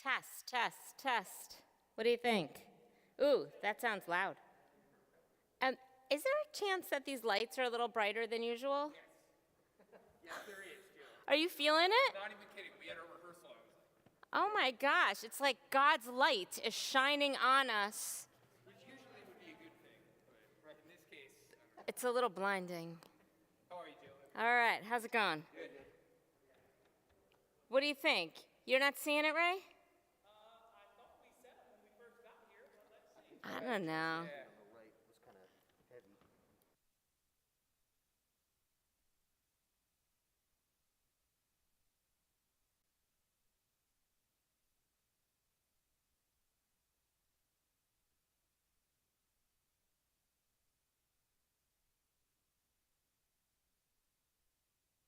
Test, test, test. What do you think? Ooh, that sounds loud. Um, is there a chance that these lights are a little brighter than usual? Yes, there is, Jill. Are you feeling it? Not even kidding. We had a rehearsal. I was like, Oh my gosh, it's like God's light is shining on us. which usually would be a good thing, but in this case, I don't know. It's a little blinding. How are you, Jill? All right, how's it going? Good. What do you think? You're not seeing it, Ray? I thought we said when we first got here, but let's see. I don't know. Yeah. The light was kind of heavy.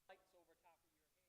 Lights over top of your head.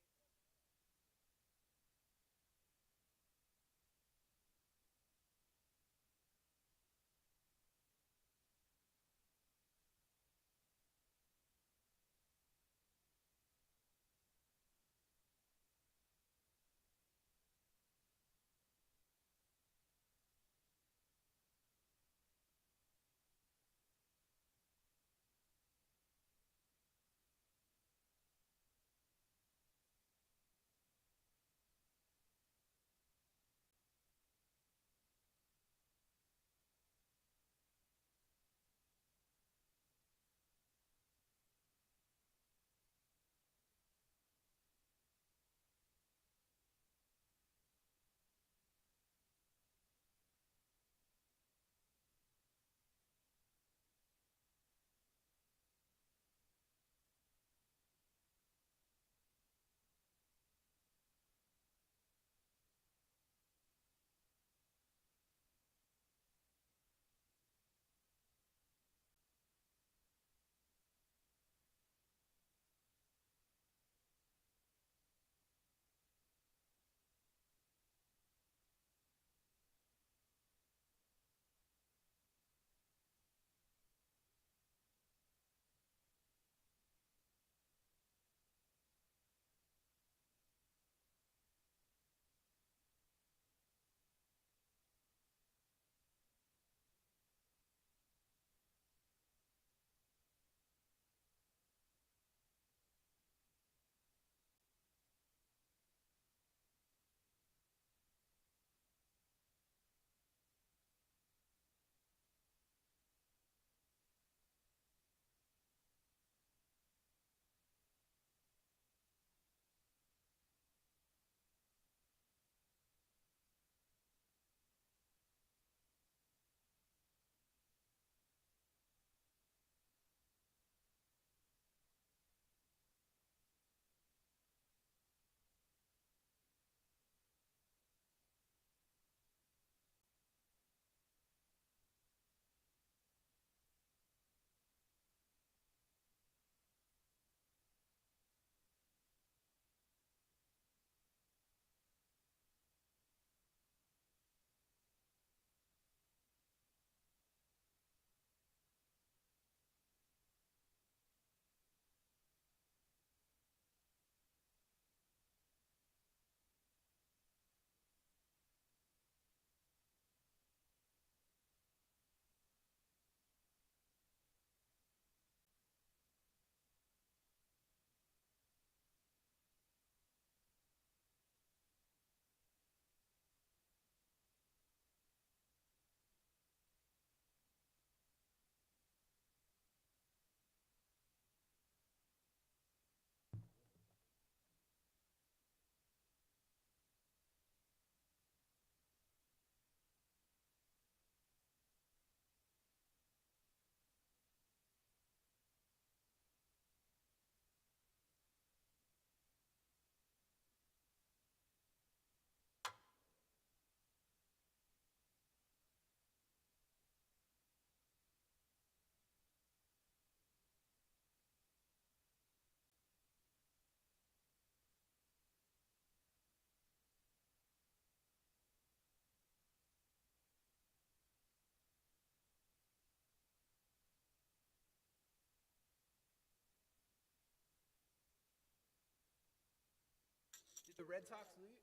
Did the Red Sox lose?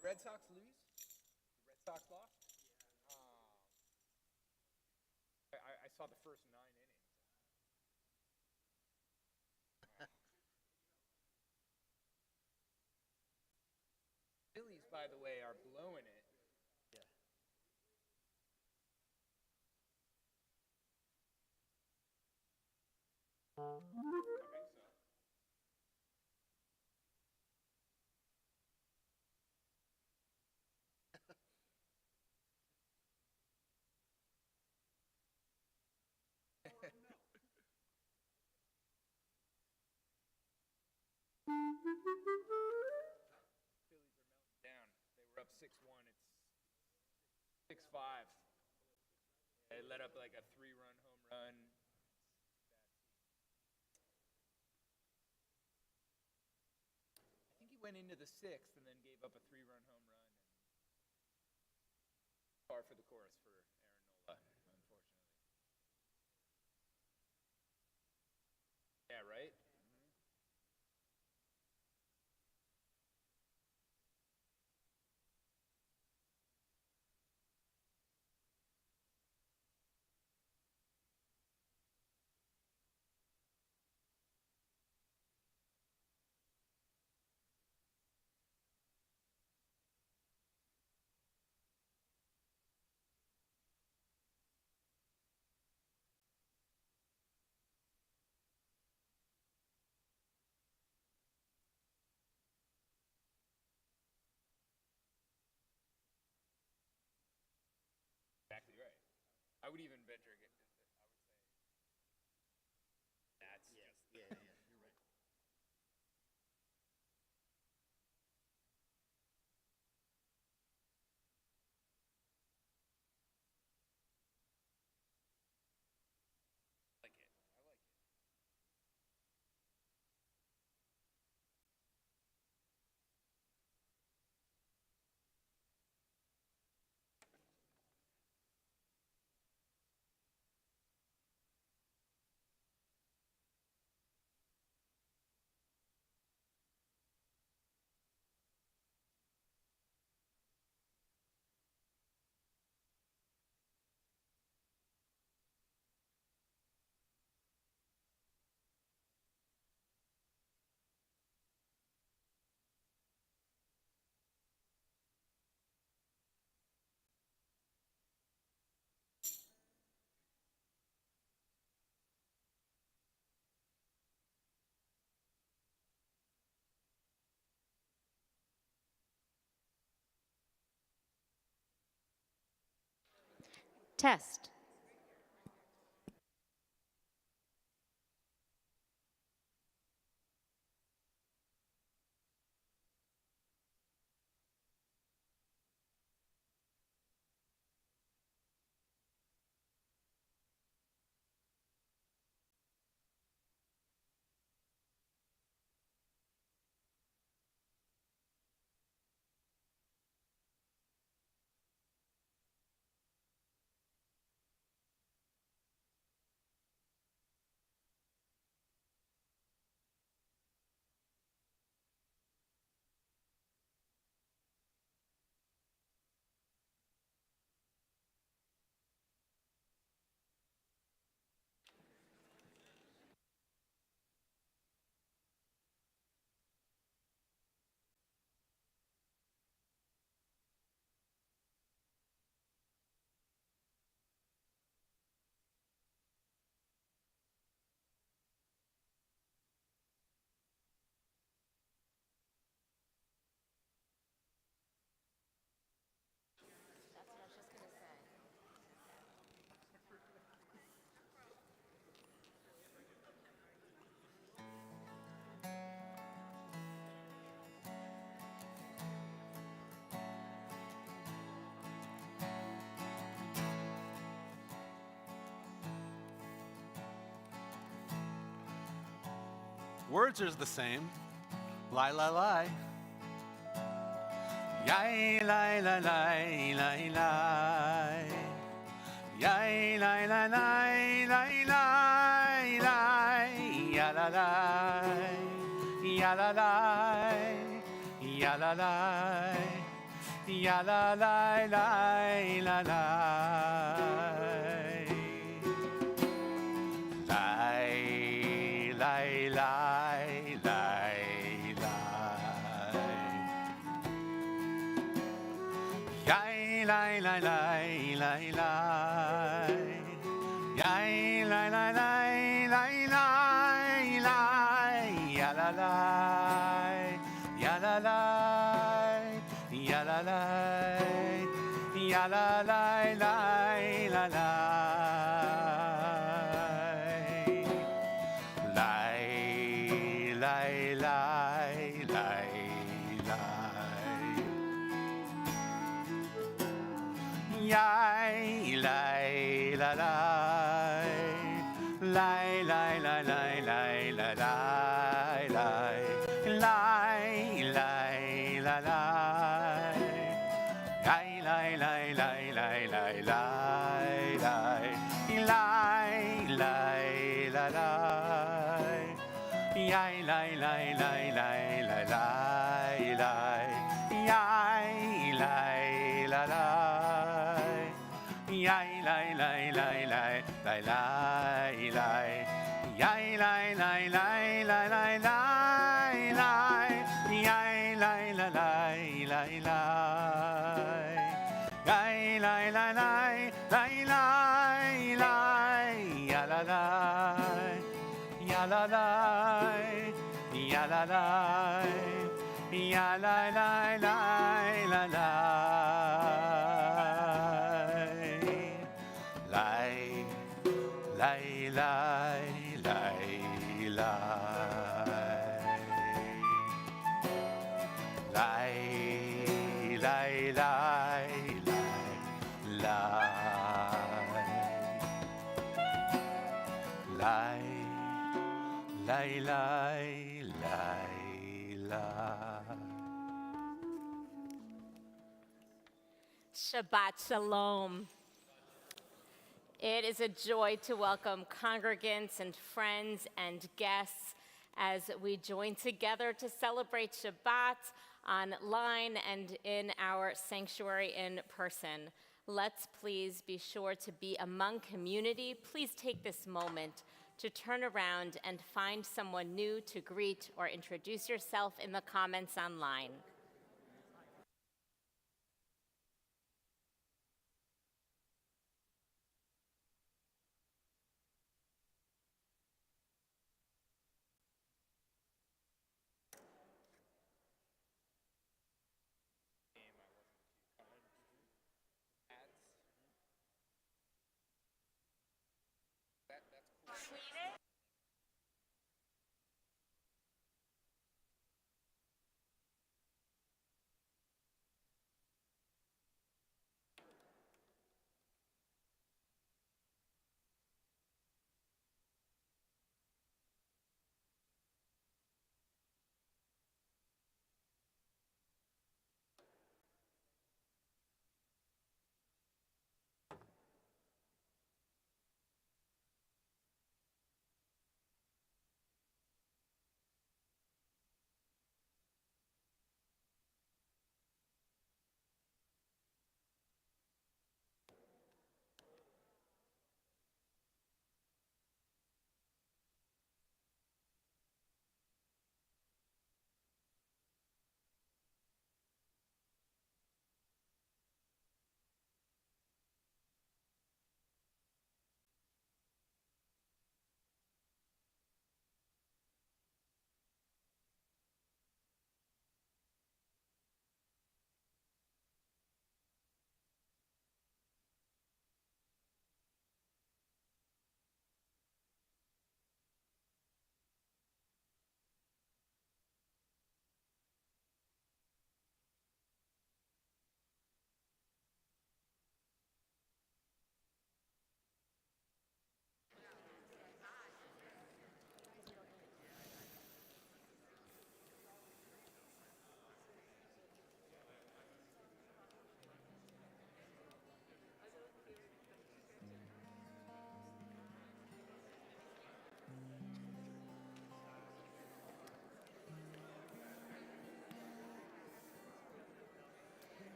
the Red Sox lose? The Red Sox lost? I saw the first 9 innings. Phillies, by the way, are blowing it. Yeah. I think so. Phillies are melting down. They were up 6-1. It's 6-5. They let up like a 3-run home run. I think he went into the 6th and then gave up a 3-run home run. And par for the course for Aaron Nola, unfortunately. Yeah, right? Exactly right. I would even venture I would say that's Yeah. just Yeah. Yeah. You're right. like it. I like it. Test. Words are the same. Lie, lie, lie. Yai, lie, lie, lie, lie, lie. Yai, lie, lie, lie, lie, lie, lie. Ya, la, lie. Ya, la, lie. Ya, la, lie. ya la la la la la. Lie, lie, lie, lie, lie. Yai, lie, lie, lie, lie, lie. Yai, lie, lie, lie, lie, lie, lie. Ya la lie, ya la lie, ya la lie, ya la lie, lie, la lie. Lie, lie, lie, lie, lie. Yai, lie, la lie. Lie, lie, lie, lie, lie, la lie, lie. Lie, lie, la lie. Lie, lie, lie, lie, lie, lie, lie, lie. Lie, lie, la lie. Yai, lie, lie, lie, lie, lie, lie, lie. Yai, lie, la lie. Yai, lie, lie, lie, lie, lie, lie, lie. Yai, lie, lie, lie, lie, lie, lie, lie. Yai, lie, la lie, lie, lie. Yai, lie, lie, lie, lie, lie, lie. Ya la lie. Ya la lie, ya la lie, ya la lie, lie, la lie. Lie, lie, lie, lie, lie. Lie, lie, lie, lie, lie. Lie. Lie, lie, lie, lie. Shabbat Shalom. It is a joy to welcome congregants and friends and guests as we join together to celebrate Shabbat online and in our sanctuary in person. Let's please be sure to be among community. Please take this moment to turn around and find someone new to greet or introduce yourself in the comments online.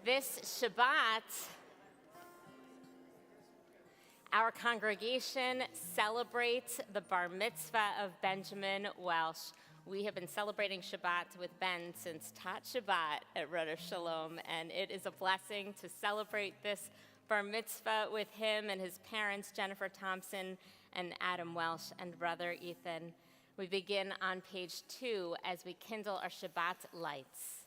This Shabbat, our congregation celebrates the bar mitzvah of Benjamin Welsh. We have been celebrating Shabbat with Ben since Tat Shabbat at Rudder Shalom, and it is a blessing to celebrate this bar mitzvah with him and his parents, Jennifer Thompson and Adam Welsh, and brother Ethan. We begin on page 2 as we kindle our Shabbat lights.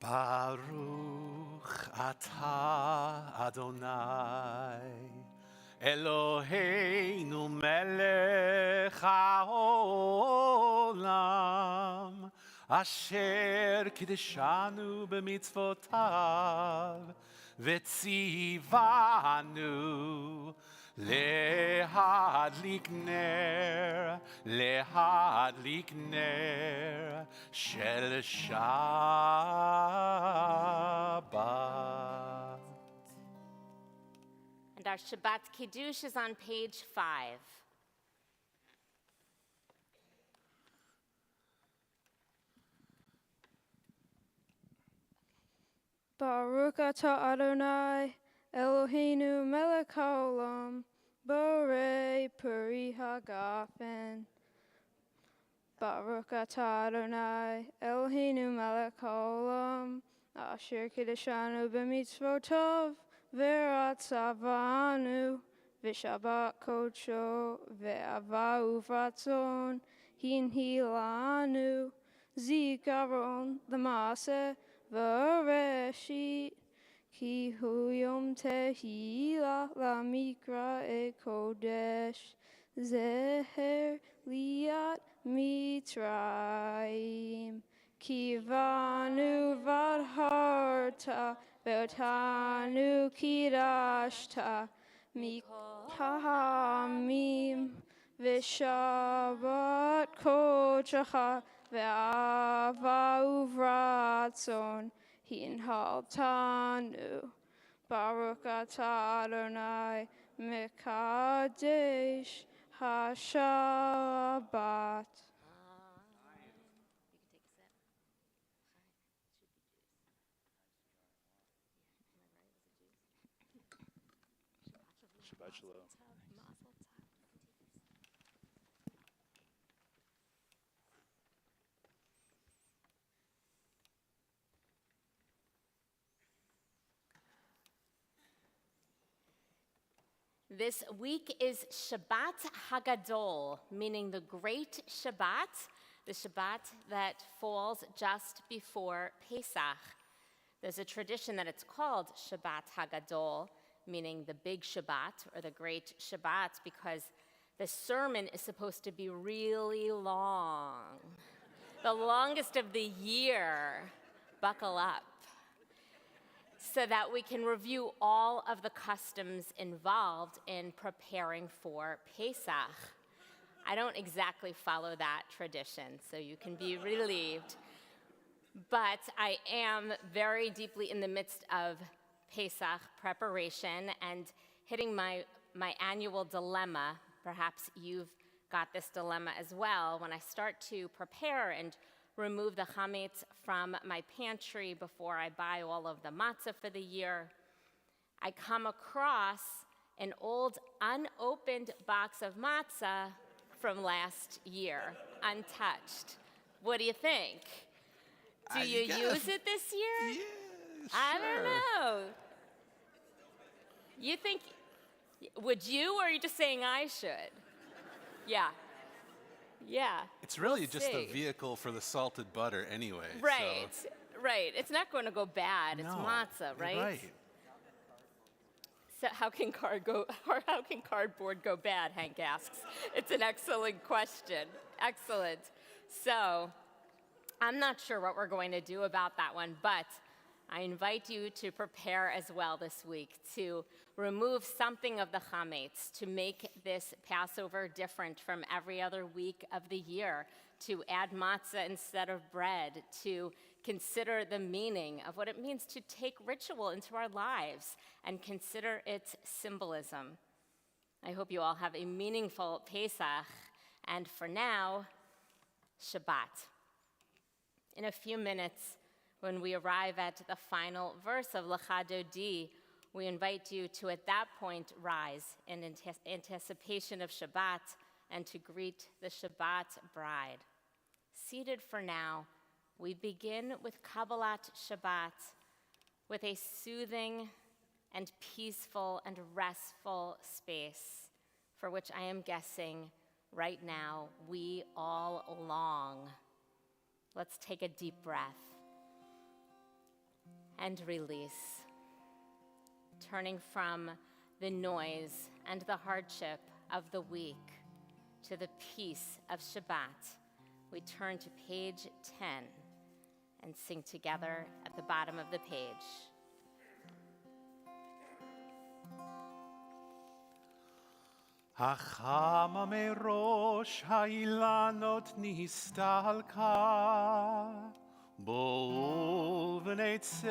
Baruch atah Adonai Eloheinu melech haolam asher kiddushanu b'mitzvotav v'tzivanu להדליק נר של שבת. And our Shabbat Kiddush is on page 5. Baruch atah Adonai Eloheinu melech haolam borei peri hagafen. Baruch atah Adonai Eloheinu melech haolam asher kiddushanu b'mitzvotav v'ratzavanu v'shabbat kodsho v'ava uvratzon hinhilanu zikaron l'maaseh v'reshit Ki hu yom tehila lamikra e kodesh zeher liat mitzrayim ki vanu vadharta ve'otanu kidashta mikhamim v'shabbat kodecha ve'ava uvratzon Hinhaltanu, Baruch atah Adonai, Mekadesh HaShabbat. Shabbat Shalom. This week is Shabbat Hagadol, meaning the Great Shabbat, the Shabbat that falls just before Pesach. There's a tradition that it's called Shabbat Hagadol, meaning the Big Shabbat or the Great Shabbat, because the sermon is supposed to be really long, the longest of the year. Buckle up. So that we can review all of the customs involved in preparing for Pesach. I don't exactly follow that tradition, so you can be relieved. But I am very deeply in the midst of Pesach preparation and hitting my annual dilemma. Perhaps you've got this dilemma as well. When I start to prepare and remove the chametz from my pantry before I buy all of the matzah for the year, I come across an old unopened box of matzah from last year, untouched. What do you think? Do you use it this year? Yeah, I sure. don't know. You think, would you, or are you just saying I should? Yeah. Yeah. It's really we'll just the see. vehicle for the salted butter anyway. Right, So. right. It's not going to go bad. It's No, matzah, you're right? right. So how can cardboard go bad, Hank asks. It's an excellent question. Excellent. So I'm not sure what we're going to do about that one, but I invite you to prepare as well this week to remove something of the chametz, to make this Passover different from every other week of the year, to add matzah instead of bread, to consider the meaning of what it means to take ritual into our lives and consider its symbolism. I hope you all have a meaningful Pesach, and for now, Shabbat. In a few minutes, when we arrive at the final verse of Lecha Dodi, we invite you to, at that point, rise in anticipation of Shabbat and to greet the Shabbat bride. Seated for now, we begin with Kabbalat Shabbat, with a soothing and peaceful and restful space for which I am guessing right now we all long. Let's take a deep breath and release, turning from the noise and the hardship of the week to the peace of Shabbat. We turn to page 10 and sing together at the bottom of the page. החמה מראש האילנות נסתלקה, בואו ונצא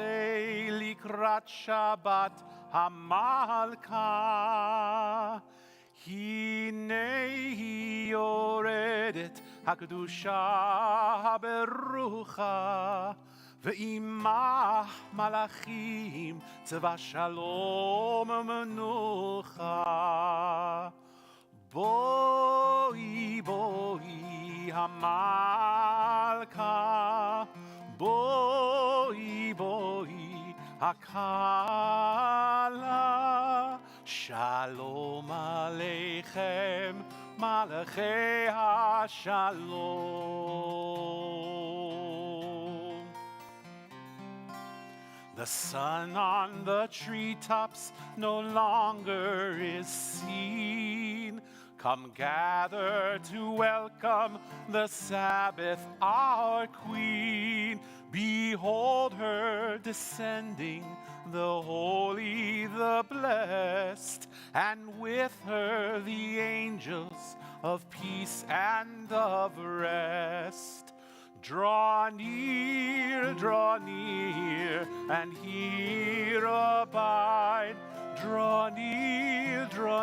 לקראת שבת המלכה. הנה היא יורדת הקדושה ברוחה, ועמך מלאכים צבא שלום ומנוחה. בואי בואי המלכה, בואי בואי הכלה. שלום עליכם מלאכי השלום. The sun on the treetops no longer is seen. Come gather to welcome the Sabbath, our Queen. Behold her descending, the holy, the blessed, and with her the angels of peace and of rest. Draw near, and here abide. Draw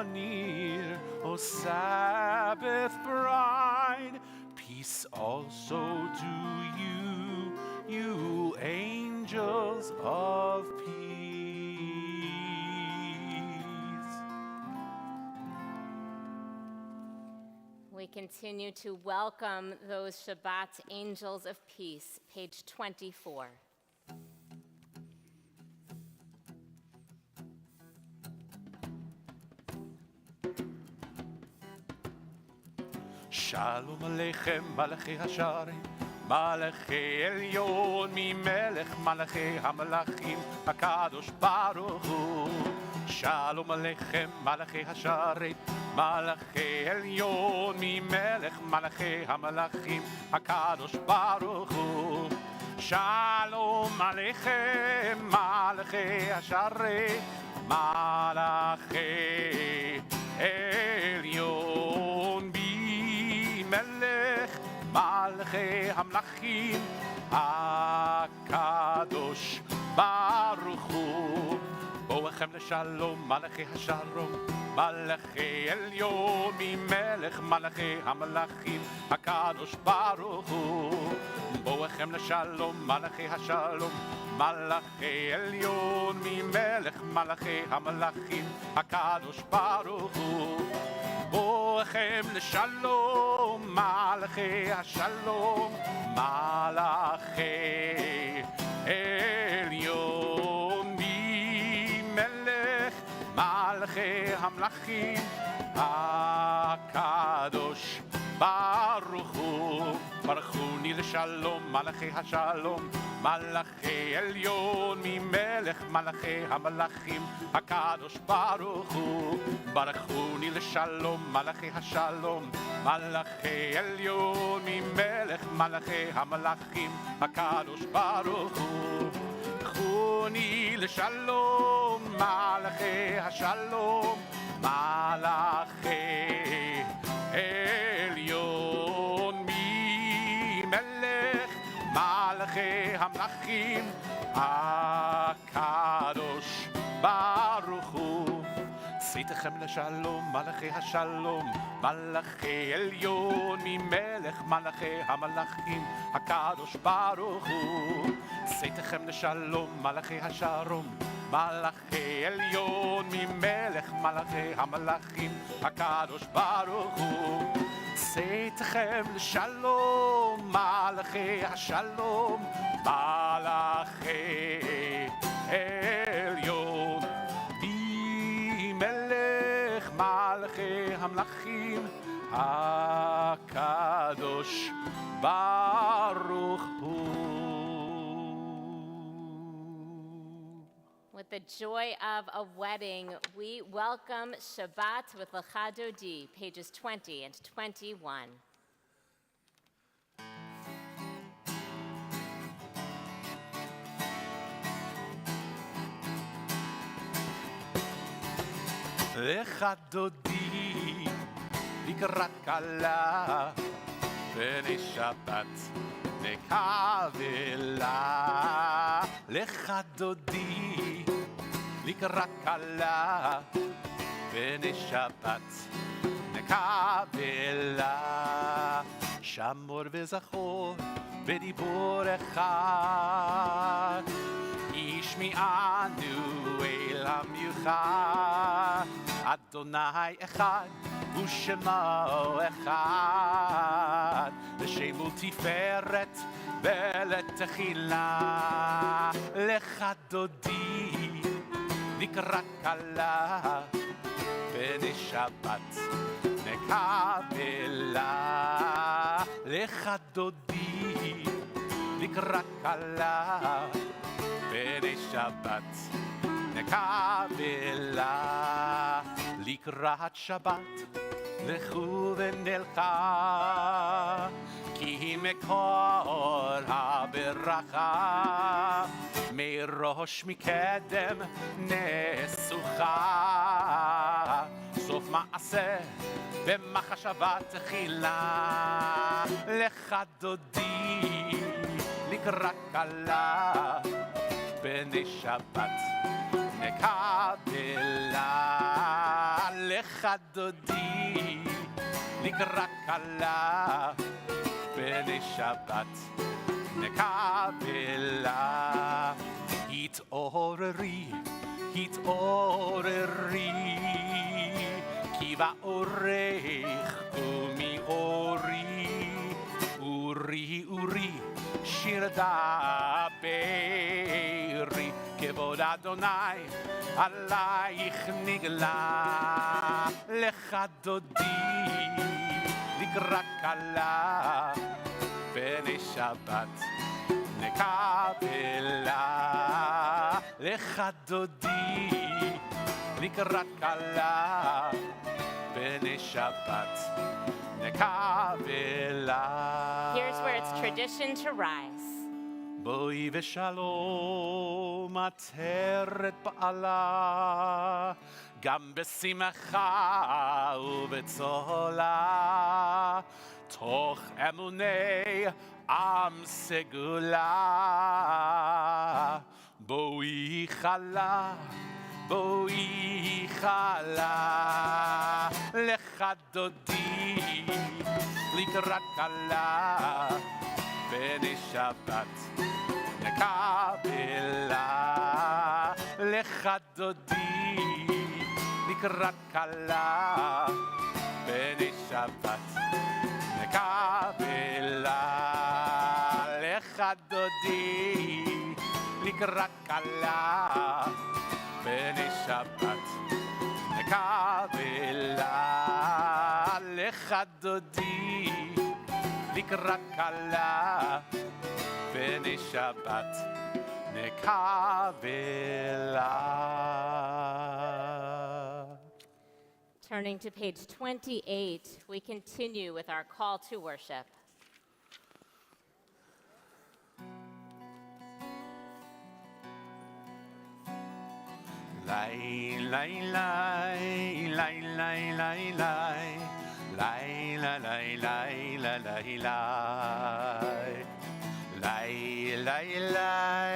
near, O Sabbath bride. Peace also to you, you angels of peace. We continue to welcome those Shabbat angels of peace, page 24. Shalom Aleichem, Malachi Hashari, Malachi Elyon, Mimelech, Malachi Hamalachim, Hakadosh Baruch Hu. Shalom Aleichem, Malachi Hashari, Malachi Elyon, Mimelech, Malachi Hamalachim, Hakadosh Baruch Hu. Shalom Aleichem, Malachi Hashari, Malachi Elyon, Melech Malchei Hamlachim HaKadosh Baruch Hu. Boachem Leshalom Malchei HaShalom Malchei Elyon Mimelech Malchei Hamlachim HaKadosh Baruch Hu. Boachem Leshalom Malchei HaShalom Malchei Elyon Mimelech Malchei Hamlachim HaKadosh Baruch Hu. Boachem Leshalom Malchei HaShalom Malchei Elyon Bimelech Malchei Hamlachim HaKadosh Baruch Hu. Baruchuni Leshalom Malchei HaShalom Malchei Elyon Mimelech Malchei Hamlachim HaKadosh Baruch Hu. Baruchuni Leshalom Malchei HaShalom Malchei Elyon Mimelech Malchei Hamlachim HaKadosh Baruch Hu. שלחוני לשלום, מלאכי השלום, מלאכי עליון ממלך מלאכי המלכים הקדוש ברוך הוא. צאתכם לשלום, מלאכי השלום, מלאכי עליון ממלך מלאכי המלאכים הקדוש ברוך הוא. צאתכם לשלום, מלאכי השלום, מלאכי עליון ממלך מלאכי המלאכים הקדוש ברוך הוא. צאתכם לשלום, מלאכי השלום, מלאכי עליון ממלך מלאכי המלאכים הקדוש ברוך הוא. With the joy of a wedding, we welcome Shabbat with Lecha Dodi, pages 20 and 21. לך דודי לקראת כלה בני שבת נקבלה. לך דודי לקראת כלה בני שבת נקבלה. שמור וזכור בדיבור אחד, ישמיענו אל המיוחד. אדוני אחד ושמו אחד, לשם ולתפארת ולתחילה. לך דודי לקראת כלה בני שבת נקבלה. לך דודי לקראת כלה בני שבת נקבלה. לקראת שבת לכו ונלכה, כי מקור הברכה מראש מקדם נסוכה. סוף מעשה במחשבה תחילה. לך דודי לקראת כלה בני שבת נקבלה. לך דודי לקראת כלה בני שבת נקבלה. התעוררי התעוררי, כי באורך קומי אורי. אורי אורי שיר דברי, כבוד אדוני עלייך נגלה. לך דודי לקראת כלה בני שבת נקבלה. לך דודי לקראת כלה בני שבת נקבלה. Here's where it's tradition to rise. בואי ושלום עטרת בעלה, גם בשמחה ובצהלה, תוך אמוני עם סגולה. בואי חלה, בואי חלה, לך דודי לקראת כלה בני שבת נקבלה. לך דודי לקראת כלה בני שבת נקבלה. לך דודי לקראת כלה בני שבת נקבלה. לך דודי לקראת כלה בני שבת נקבלה. Turning to page 28, we continue with our call to worship. Lai, lai, lai, lai, lai, lai, lai. Lai, la, lai, lai, la, lai, lai. Lai, lai, lai,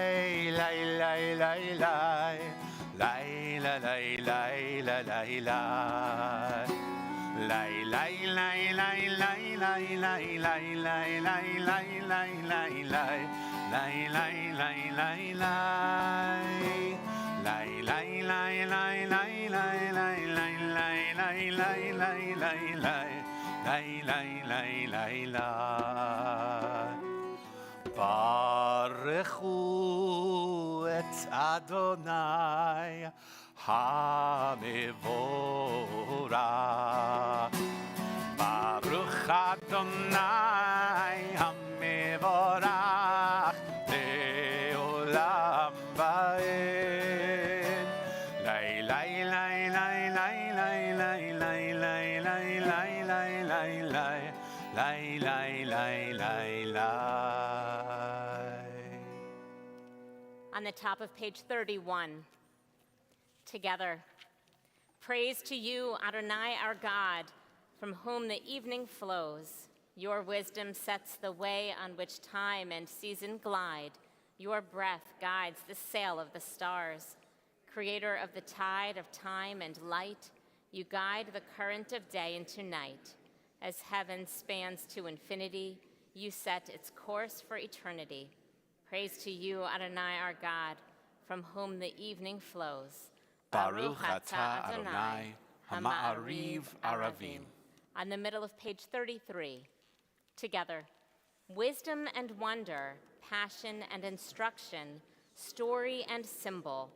lai, lai, lai, lai. Lai, la, lai, lai, la, lai, lai. Lai, lai, lai, lai, lai, lai, lai, lai, lai, lai, lai, lai, lai, lai. Lai, lai, lai, lai, lai. Lai, lai, lai, lai, lai, lai, lai, lai, lai, lai, lai, lai, lai, lai. Lai, lai, lai, lai, lai. Baruchu et Adonai HaMevorach. Baruch Adonai HaMevorach Le'olam va'ed. Lai, lai, lai, lai, lai, lai, lai, lai, lai, lai, lai, lai, lai, lai. Lai, lai, lai, lai, lai. On the top of page 31, together. Praise to you, Adonai, our God, from whom the evening flows. Your wisdom sets the way on which time and season glide. Your breath guides the sail of the stars. Creator of the tide of time and light, you guide the current of day into night. As heaven spans to infinity, you set its course for eternity. Praise to you, Adonai, our God, from whom the evening flows. Baruch atah Adonai, Hama'ariv Aravim. On the middle of page 33, together. Wisdom and wonder, passion and instruction, story and symbol.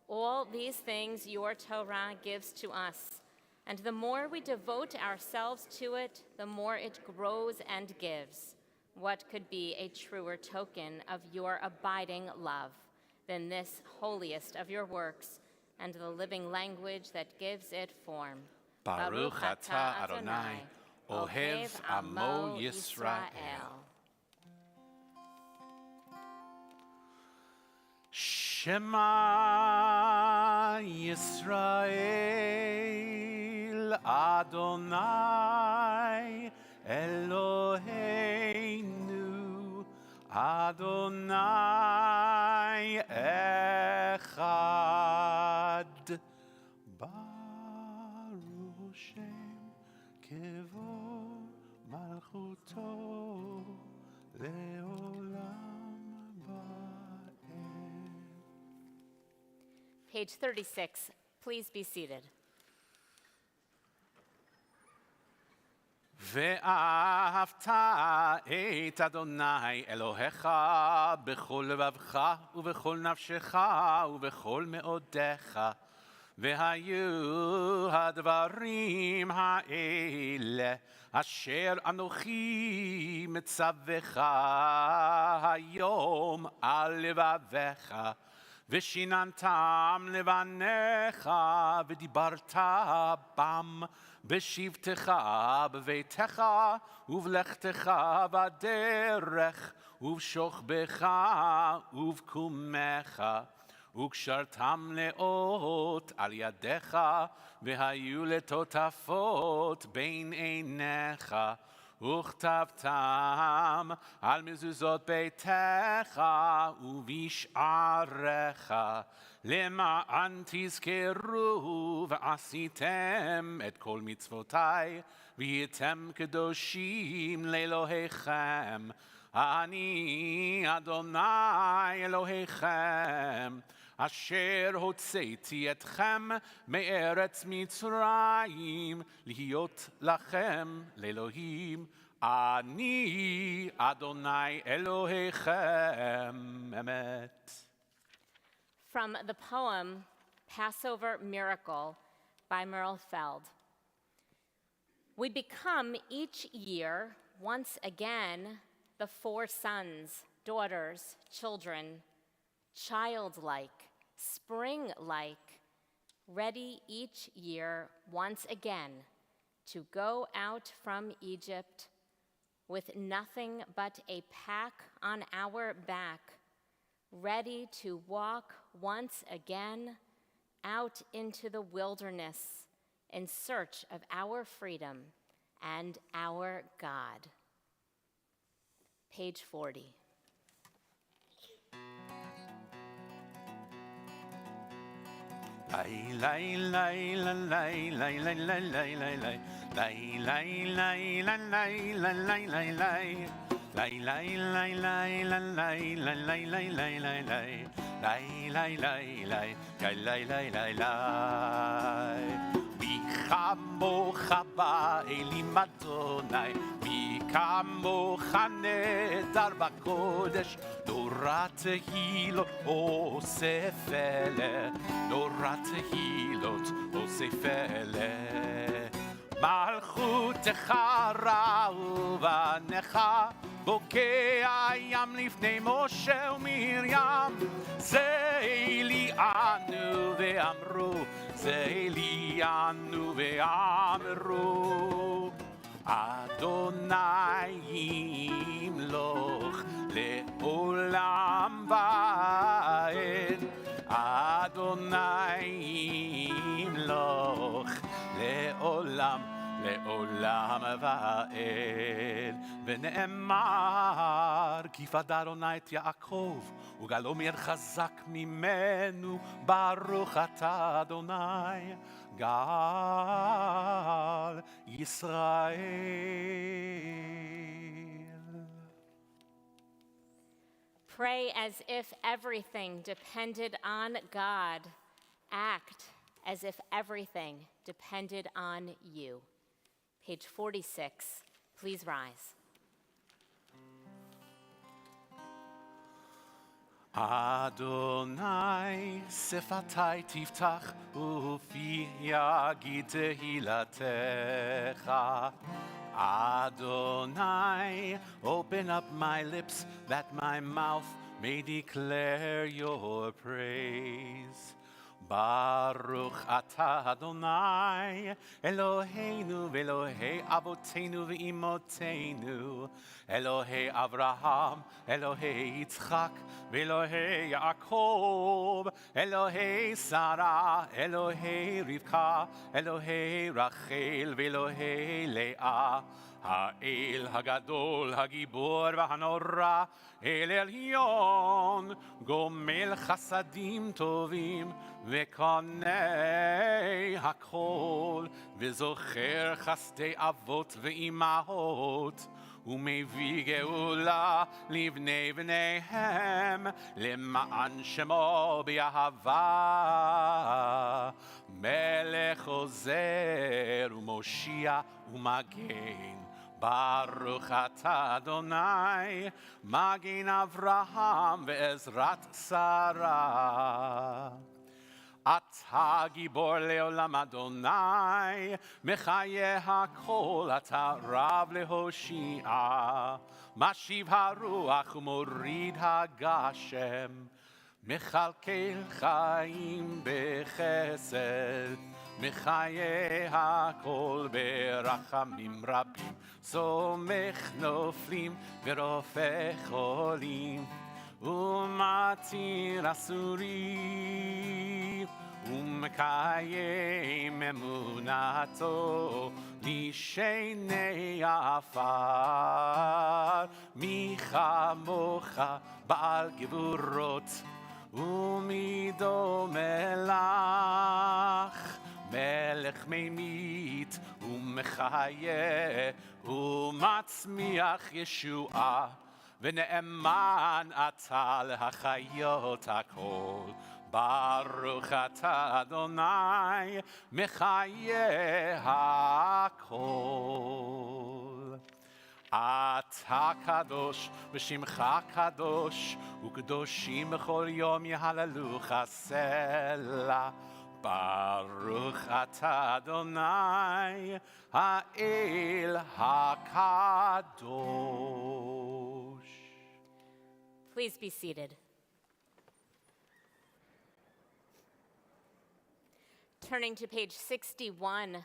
All these things your Torah gives to us. And the more we devote ourselves to it, the more it grows and gives. What could be a truer token of your abiding love than this holiest of your works and the living language that gives it form? Baruch atah Adonai, Ohev Amo Yisrael. Shema Yisrael, Adonai Eloheinu, Adonai Echad. Baruch Shem Kevod Malchuto Leolam Va'ed. Page 36, please be seated. ואהבת את אדוני אלוהיך בכל לבבך ובכל נפשך ובכל מאודיך. והיו הדברים האלה אשר אנוכי מצווך היום על לבביך. ושיננתם לבניך ודיברת בם בשבתך בביתך ובלכתך בדרך ובשוכבך ובקומך וקשרתם לאות על ידיך והיו לטוטפות בין עיניך וכתבתם על מזוזות ביתך ובשעריך למען תזכרו ועשיתם את כל מצוותי והייתם קדושים לאלוהיכם. אני אדוני אלוהיכם אשר הוצאתי אתכם מארץ מצרים להיות לכם לאלוהים. אני אדוני אלוהיכם אמת. From the poem Passover Miracle by Merle Feld. We become each year, once again, the four sons, daughters, children, childlike, spring-like, ready each year, once again, to go out from Egypt with nothing but a pack on our back, ready to walk once again out into the wilderness in search of our freedom and our God. Page 40. Lay, lay, lay, lay, lay, lay, lay, lay, lay, lay, lay, lay, lay, lay, lay, lay, lay, lay, lay. Lay, lay, lay, lay, lay, lay, lay, lay, lay, lay, lay, lay. Lay, lay, lay, lay, lay, lay, lay, lay. מי כמוך באלים אדוני, מי כמוך נהדר בקודש, נורא תהילות עושה פלא, נורא תהילות עושה פלא. מלכותך ראו בניך, בוקע ים לפני משה ומרים. זה אלינו ואמרו, זה אלינו ואמרו. אדוני ימלוך לעולם ועד, אדוני ימלוך לעולם לעולם ועד. ונאמר כי פדה אדוני את יעקב וגלו מי חזק ממנו, ברוך אתה אדוני גל ישראל. Pray as if everything depended on God. Act as if everything depended on you. Page 46. Please rise. אדוני שפתי תפתח ופי יגיד תהילתך. Adonai, open up my lips that my mouth may declare your praise. Baruch atah Adonai, Eloheinu ve'Elohei avoteinu ve'imotenu, Elohei Avraham, Elohei Yitzchak, ve'Elohei Yaakov, Elohei Sarah, Elohei Rivka, Elohei Rachel, ve'Elohei Leah. האל הגדול, הגיבור והנורא, אל עליון, גומל חסדים טובים, וקונה הכל, וזוכר חסדי אבות ואימהות, ומביא גאולה לבני בניהם, למען שמו באהבה. מלך עוזר ומושיע ומגן, ברוך אתה אדוני, מגן אברהם ועזרת שרה. אתה גיבור לעולם אדוני, מחיה הכל, אתה רב להושיע. משיב הרוח ומוריד הגשם, מכלכל חיים בחסד, מחיה הכל ברחמים רבים, סומך נופלים ורופא חולים, ומתיר אסורים, ומקיים אמונתו לשני עפר. מי כמוך בעל גבורות ומי דומה לך, מלך ממית ומחיה ומצמיח ישועה, ונאמן אתה להחיות הכל. ברוך אתה אדוני מחיה הכל. אתה קדוש ושמך קדוש, וקדושים בכל יום יהללוך סלה. ברוך אתה אדוני האל הקדוש. Please be seated. Turning to page 61,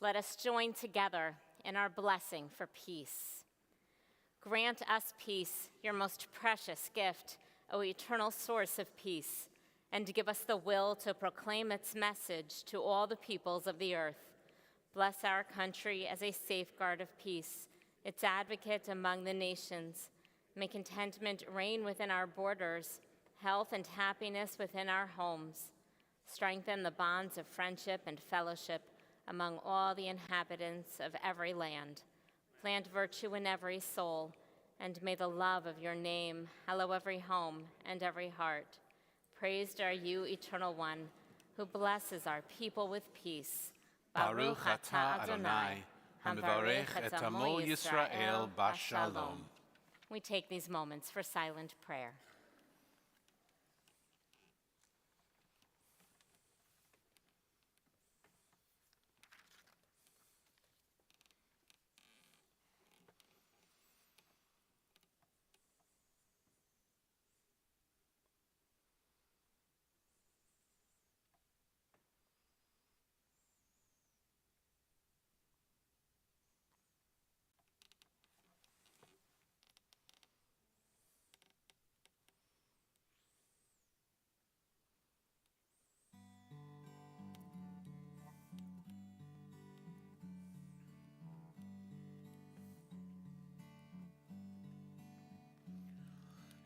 let us join together in our blessing for peace. Grant us peace, your most precious gift, O eternal source of peace, and give us the will to proclaim its message to all the peoples of the earth. Bless our country as a safeguard of peace, its advocate among the nations. May contentment reign within our borders, health and happiness within our homes. Strengthen the bonds of friendship and fellowship among all the inhabitants of every land. Plant virtue in every soul, and may the love of your name hallow every home and every heart. Praised are you, Eternal One, who blesses our people with peace. Baruch atah Adonai, hamevarech et amo Yisrael bashalom. We take these moments for silent prayer.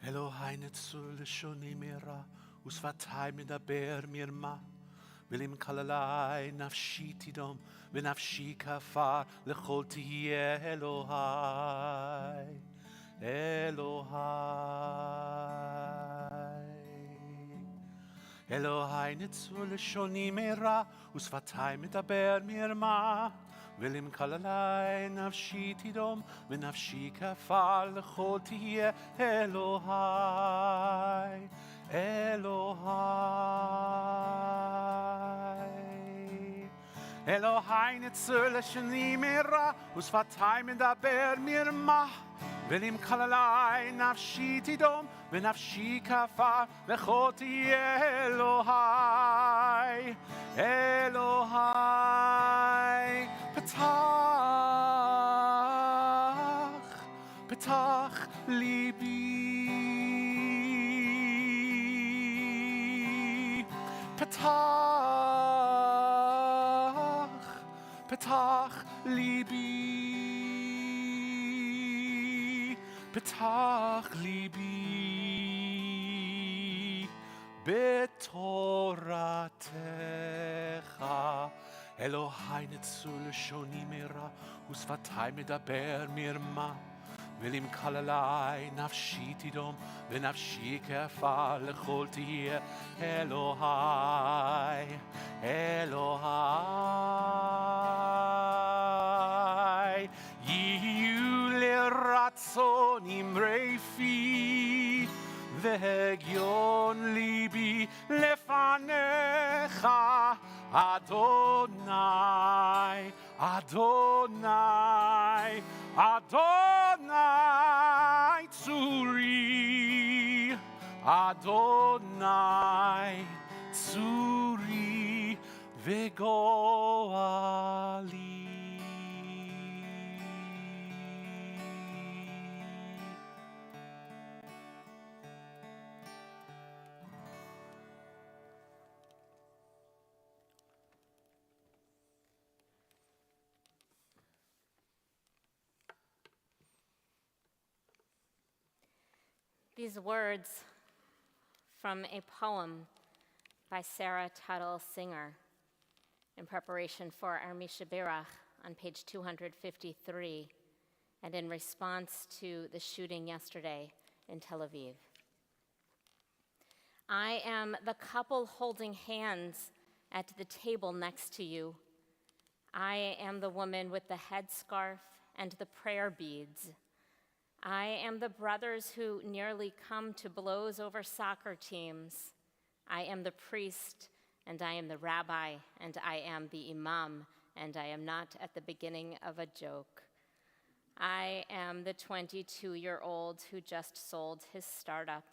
אלוהי נצור לשוני מרע, ושפתי מדבר מרמה. ואם כללי נפשי תדום, ונפשי כפר, לכל תהיה אלוהי, אלוהי. אלוהי נצור לשוני מרע, ושפתי מדבר מרמה. ואם כללי נפשי תדום, ונפשי כפר, לכל תהיה אלוהי, אלוהי. אלוהי נצור לשוני מרע, ושפתי מדבר מרמה. ואם כללי נפשי תדום, ונפשי כפר, לכל תהיה אלוהי, אלוהי. פתח ליבי, פתח ליבי, פתח ליבי, בתורתך. אלוהי נצור לשוני מרע, ושפתי מדבר מרמה. ואם כללי נפשי תדום, ונפשי כפר, לכל תהיה אלוהי, אלוהי. יהיו לרצון אמרי פי, והגיון ליבי לפניך. Adonai, Adonai, Adonai Tzuri, Adonai Tzuri vegoali. These words from a poem by Sarah Tuttle Singer in preparation for our Misha Berach on page 253 and in response to the shooting yesterday in Tel Aviv. I am the couple holding hands at the table next to you. I am the woman with the headscarf and the prayer beads. I am the brothers who nearly come to blows over soccer teams. I am the priest, and I am the rabbi, and I am the imam, and I am not at the beginning of a joke. I am the 22-year-old who just sold his startup.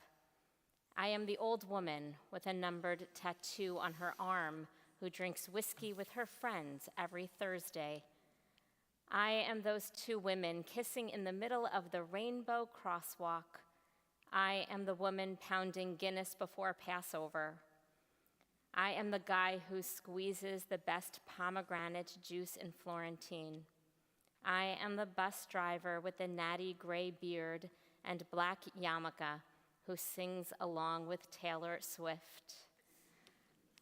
I am the old woman with a numbered tattoo on her arm who drinks whiskey with her friends every Thursday. I am those two women kissing in the middle of the rainbow crosswalk. I am the woman pounding Guinness before Passover. I am the guy who squeezes the best pomegranate juice in Florentine. I am the bus driver with the natty gray beard and black yarmulke who sings along with Taylor Swift.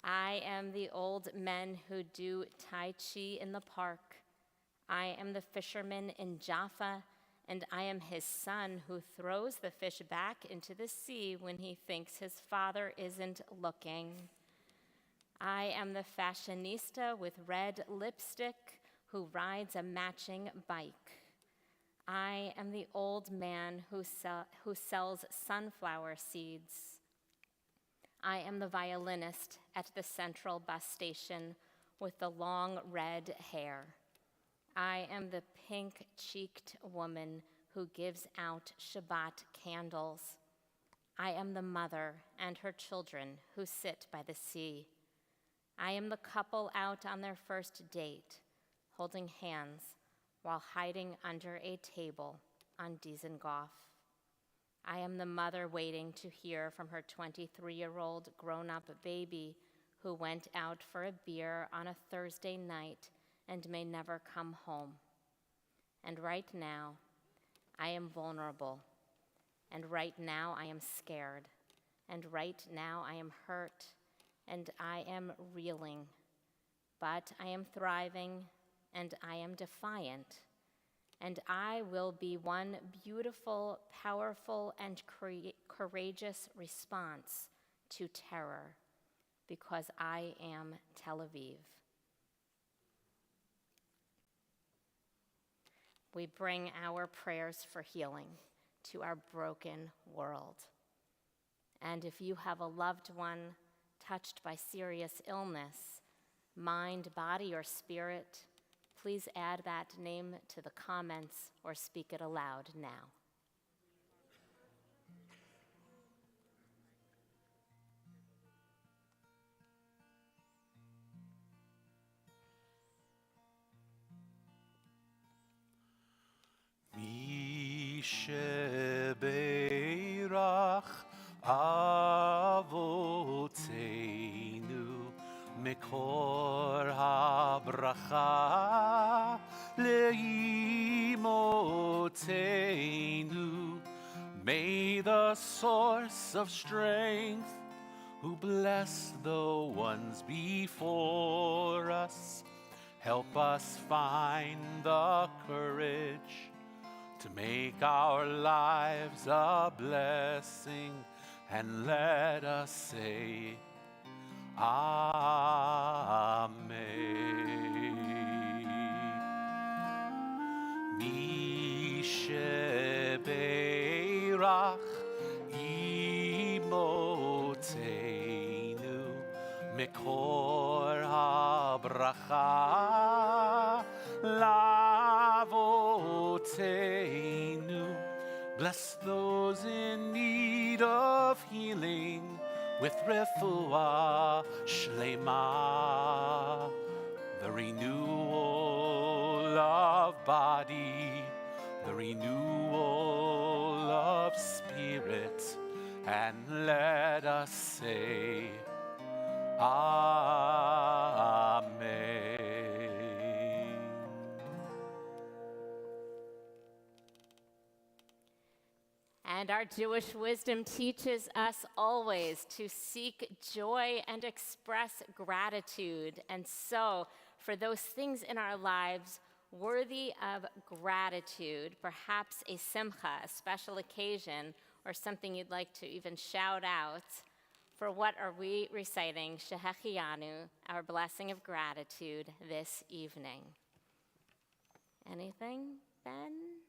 I am the old men who do Tai Chi in the park. I am the fisherman in Jaffa, and I am his son who throws the fish back into the sea when he thinks his father isn't looking. I am the fashionista with red lipstick who rides a matching bike. I am the old man who sells sunflower seeds. I am the violinist at the central bus station with the long red hair. I am the pink-cheeked woman who gives out Shabbat candles. I am the mother and her children who sit by the sea. I am the couple out on their first date, holding hands while hiding under a table on Dizengoff. I am the mother waiting to hear from her 23-year-old grown-up baby who went out for a beer on a Thursday night and may never come home. And right now, I am vulnerable. And right now, I am scared. And right now, I am hurt. And I am reeling. But I am thriving, and I am defiant. And I will be one beautiful, powerful, and courageous response to terror, because I am Tel Aviv. We bring our prayers for healing to our broken world. And if you have a loved one touched by serious illness, mind, body, or spirit, please add that name to the comments or speak it aloud now. Shebeirach Avotenu Mekor HaBracha Leimotenu. May the source of strength, who bless the ones before us, help us find the courage to make our lives a blessing, and let us say, Amen. Mishebeirach imotenu mekor habracha lavotenu. Bless those in need of healing with refuah shlema, the renewal of body, the renewal of spirit, and let us say, Amen. And our Jewish wisdom teaches us always to seek joy and express gratitude. And so, for those things in our lives worthy of gratitude, perhaps a simcha, a special occasion, or something you'd like to even shout out, for what are we reciting, Shehechianu, our blessing of gratitude, this evening? Anything, Ben?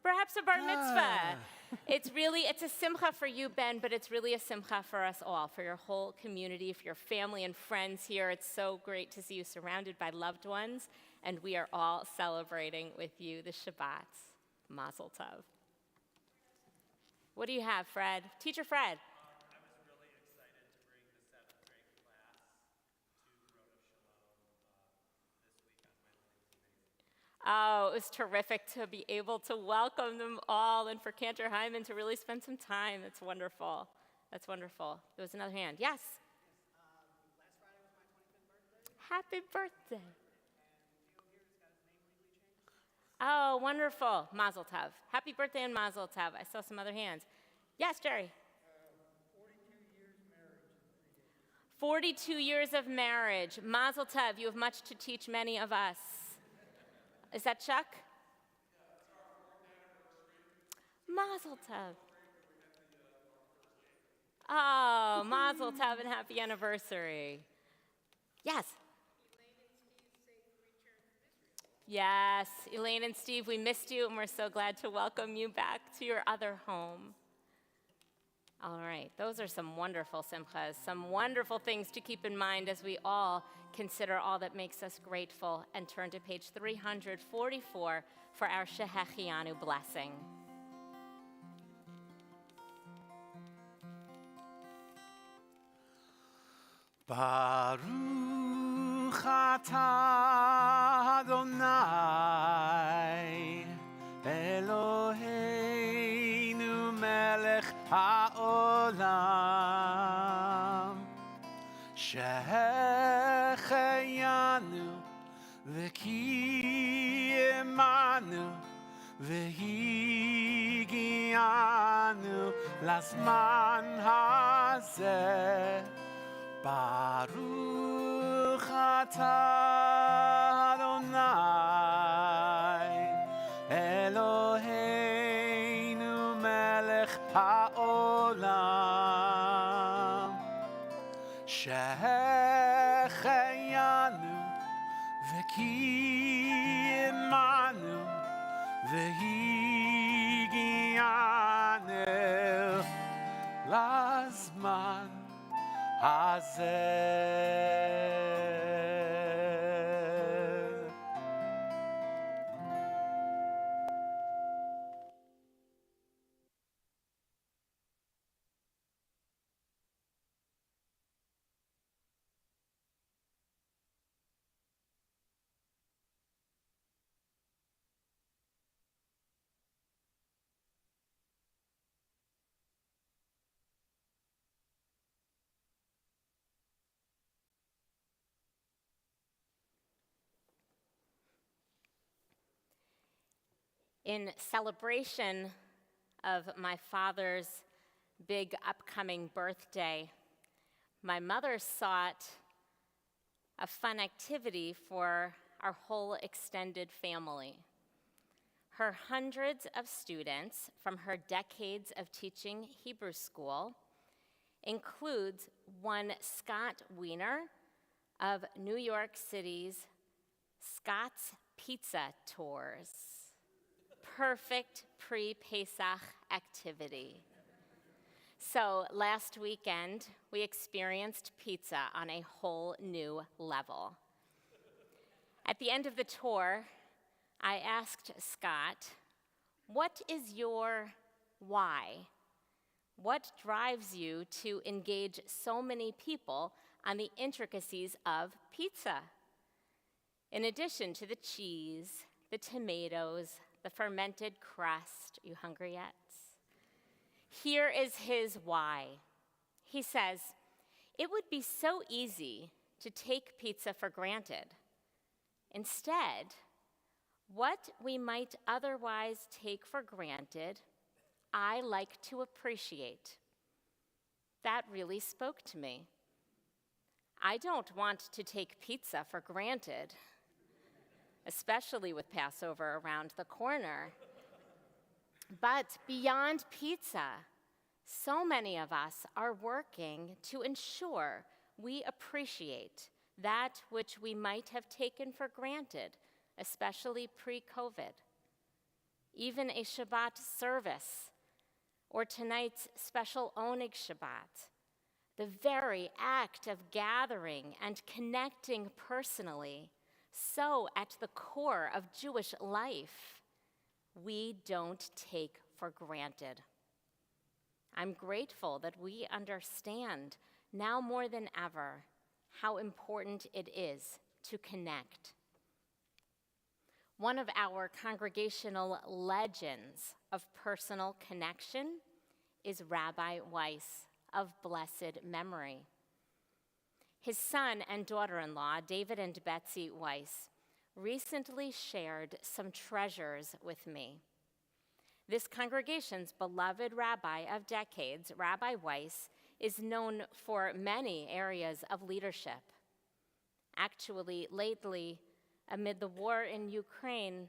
Perhaps a bar mitzvah. It's a simcha for you, Ben, but it's really a simcha for us all, for your whole community, for your family and friends here. It's so great to see you surrounded by loved ones, and we are all celebrating with you the Shabbat. Mazel tov. What do you have, Fred? Teacher Fred. I was really excited to bring the 7th grade class to Rosh Hashanah this weekend. Oh, it was terrific to be able to welcome them all and for Cantor Hyman to really spend some time. It's wonderful. That's wonderful. There was another hand. Yes. Last Friday was my 25th birthday. Happy birthday. Theo here just got his name legally changed. Oh, wonderful. Mazel tov. Happy birthday and mazel tov. I saw some other hands. Yes, Jerry. 42 years of marriage. Mazel tov. You have much to teach many of us. Is that Chuck? Mazel tov. Oh, mazel tov and happy anniversary. Yes. Yes, Elaine and Steve, we missed you, and we're so glad to welcome you back to your other home. All right, those are some wonderful simchas, some wonderful things to keep in mind as we all consider all that makes us grateful, and turn to page 344 for our Shehechianu blessing. Baruch atah Adonai Eloheinu melech haolam Shehecheyanu v'kiyemanu v'higianu lazman hazeh Baruch atah Adonai Eloheinu melech haolam Shehecheyanu v'kiyemanu v'higianu lazman hazeh. In celebration of my father's big upcoming birthday, my mother sought a fun activity for our whole extended family. Her hundreds of students from her decades of teaching Hebrew school includes one Scott Wiener of New York City's Scott's Pizza Tours. Perfect pre-Pesach activity. So last weekend, we experienced pizza on a whole new level. At the end of the tour, I asked Scott, what is your why? What drives you to engage so many people on the intricacies of pizza? In addition to the cheese, the tomatoes, the fermented crust. You hungry yet? Here is his why. He says, it would be so easy to take pizza for granted. Instead, what we might otherwise take for granted, I like to appreciate. That really spoke to me. I don't want to take pizza for granted, especially with Passover around the corner. But beyond pizza, so many of us are working to ensure we appreciate that which we might have taken for granted, especially pre-COVID. Even a Shabbat service, or tonight's special Oneg Shabbat, the very act of gathering and connecting personally, so at the core of Jewish life, we don't take for granted. I'm grateful that we understand now more than ever how important it is to connect. One of our congregational legends of personal connection is Rabbi Weiss of blessed memory. His son and daughter-in-law, David and Betsy Weiss, recently shared some treasures with me. This congregation's beloved rabbi of decades, Rabbi Weiss, is known for many areas of leadership. Actually, lately, amid the war in Ukraine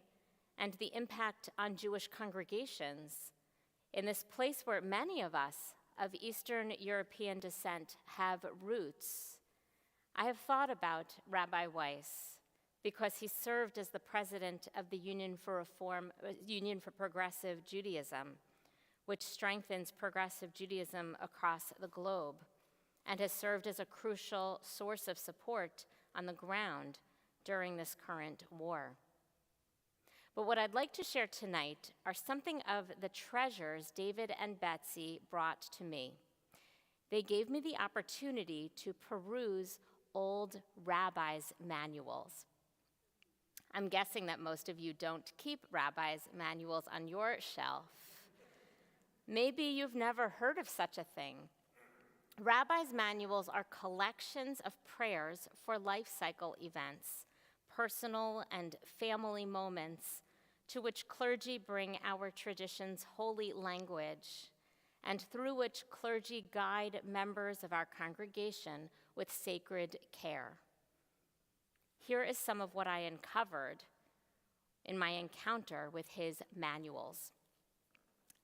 and the impact on Jewish congregations, in this place where many of us of Eastern European descent have roots, I have thought about Rabbi Weiss because he served as the president of the Union for Progressive Judaism, which strengthens progressive Judaism across the globe, and has served as a crucial source of support on the ground during this current war. But what I'd like to share tonight are something of the treasures David and Betsy brought to me. They gave me the opportunity to peruse old rabbis' manuals. I'm guessing that most of you don't keep rabbis' manuals on your shelf. Maybe you've never heard of such a thing. Rabbis' manuals are collections of prayers for life cycle events, personal and family moments to which clergy bring our tradition's holy language, and through which clergy guide members of our congregation with sacred care. Here is some of what I uncovered in my encounter with his manuals.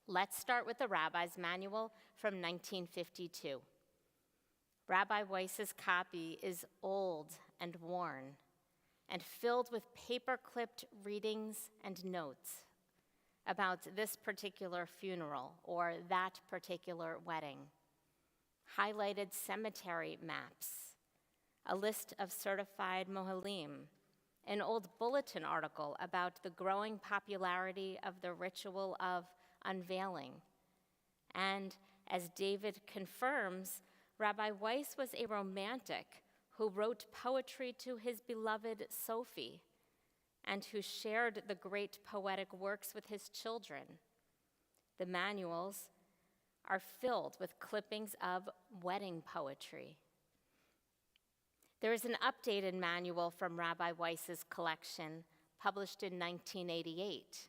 Let's start with the Rabbi's Manual from 1952. Rabbi Weiss's copy is old and worn and filled with paper-clipped readings and notes about this particular funeral or that particular wedding, highlighted cemetery maps, a list of certified mohalim, an old bulletin article about the growing popularity of the ritual of unveiling. And as David confirms, Rabbi Weiss was a romantic who wrote poetry to his beloved Sophie and who shared the great poetic works with his children. The manuals are filled with clippings of wedding poetry. There is an updated manual from Rabbi Weiss's collection, published in 1988.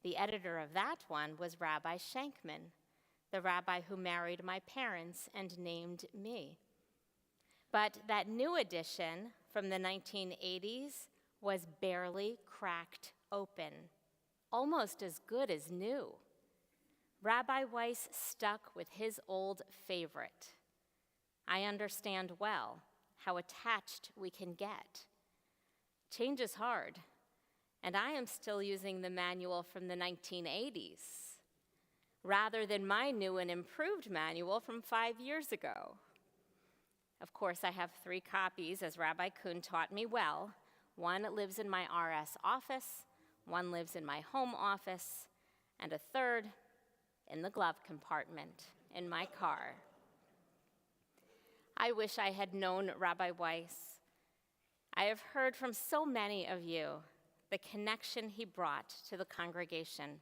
The editor of that one was Rabbi Shankman, the rabbi who married my parents and named me. But that new edition from the 1980s was barely cracked open, almost as good as new. Rabbi Weiss stuck with his old favorite. I understand well how attached we can get. Change is hard, and I am still using the manual from the 1980s rather than my new and improved manual from 5 years ago. Of course, I have 3 copies, as Rabbi Kuhn taught me well. One lives in my RS office, one lives in my home office, and a third in the glove compartment in my car. I wish I had known Rabbi Weiss. I have heard from so many of you the connection he brought to the congregation.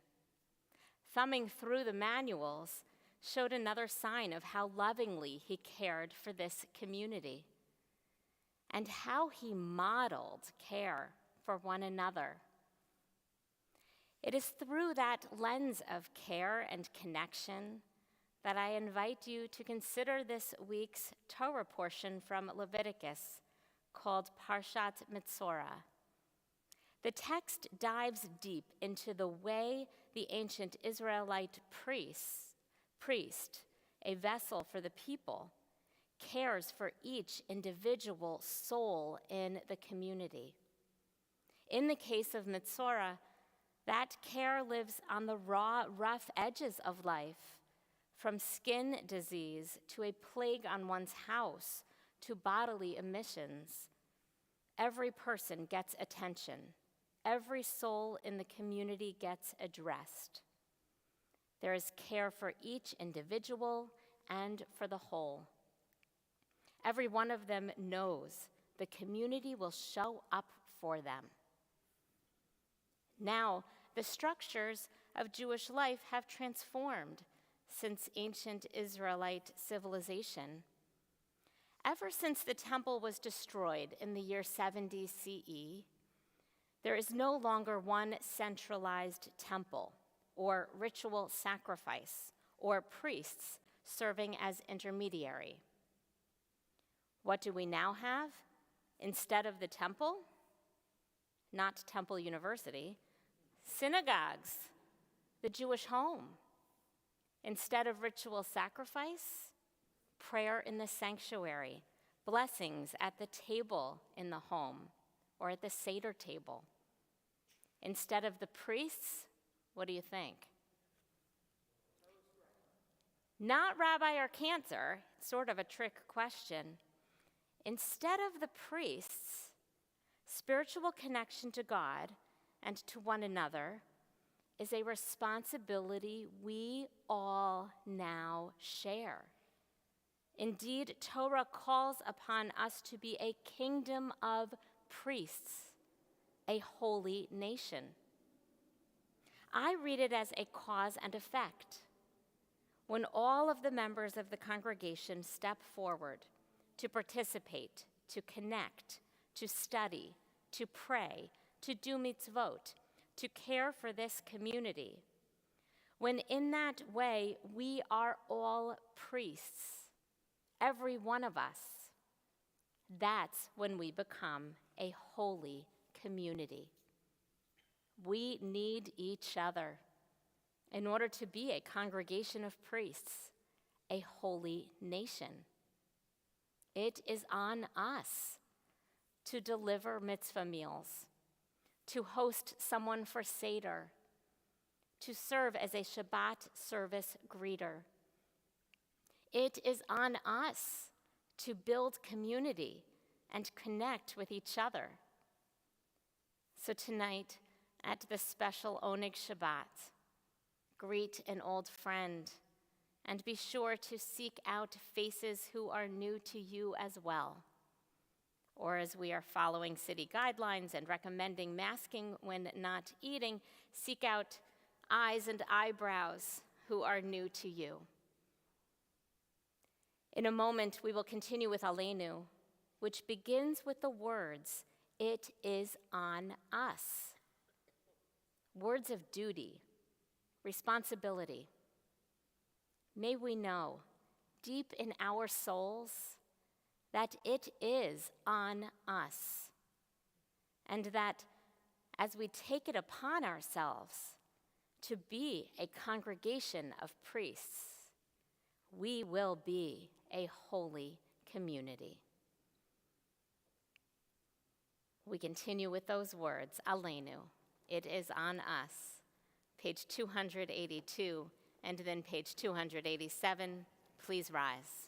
Thumbing through the manuals showed another sign of how lovingly he cared for this community and how he modeled care for one another. It is through that lens of care and connection that I invite you to consider this week's Torah portion from Leviticus called Parshat Mitzorah. The text dives deep into the way the ancient Israelite priest, a vessel for the people, cares for each individual soul in the community. In the case of Mitzorah, that care lives on the raw, rough edges of life, from skin disease to a plague on one's house to bodily emissions. Every person gets attention. Every soul in the community gets addressed. There is care for each individual and for the whole. Every one of them knows the community will show up for them. Now, the structures of Jewish life have transformed since ancient Israelite civilization. Ever since the temple was destroyed in the year 70 CE, there is no longer one centralized temple or ritual sacrifice or priests serving as intermediary. What do we now have instead of the temple? Not Temple University, synagogues, the Jewish home. Instead of ritual sacrifice, prayer in the sanctuary, blessings at the table in the home or at the Seder table. Instead of the priests, what do you think? Not rabbi or cantor, sort of a trick question. Instead of the priests, spiritual connection to God and to one another is a responsibility we all now share. Indeed, Torah calls upon us to be a kingdom of priests, a holy nation. I read it as a cause and effect. When all of the members of the congregation step forward to participate, to connect, to study, to pray, to do mitzvot, to care for this community, when in that way we are all priests, every one of us, that's when we become a holy community. We need each other in order to be a congregation of priests, a holy nation. It is on us to deliver mitzvah meals, to host someone for Seder, to serve as a Shabbat service greeter. It is on us to build community and connect with each other. So tonight, at the special Oneg Shabbat, greet an old friend and be sure to seek out faces who are new to you as well. Or as we are following city guidelines and recommending masking when not eating, seek out eyes and eyebrows who are new to you. In a moment, we will continue with Aleinu, which begins with the words, "It is on us." Words of duty, responsibility. May we know deep in our souls that it is on us, and that as we take it upon ourselves to be a congregation of priests, we will be a holy community. We continue with those words, Aleinu, it is on us. Page 282, and then page 287. Please rise.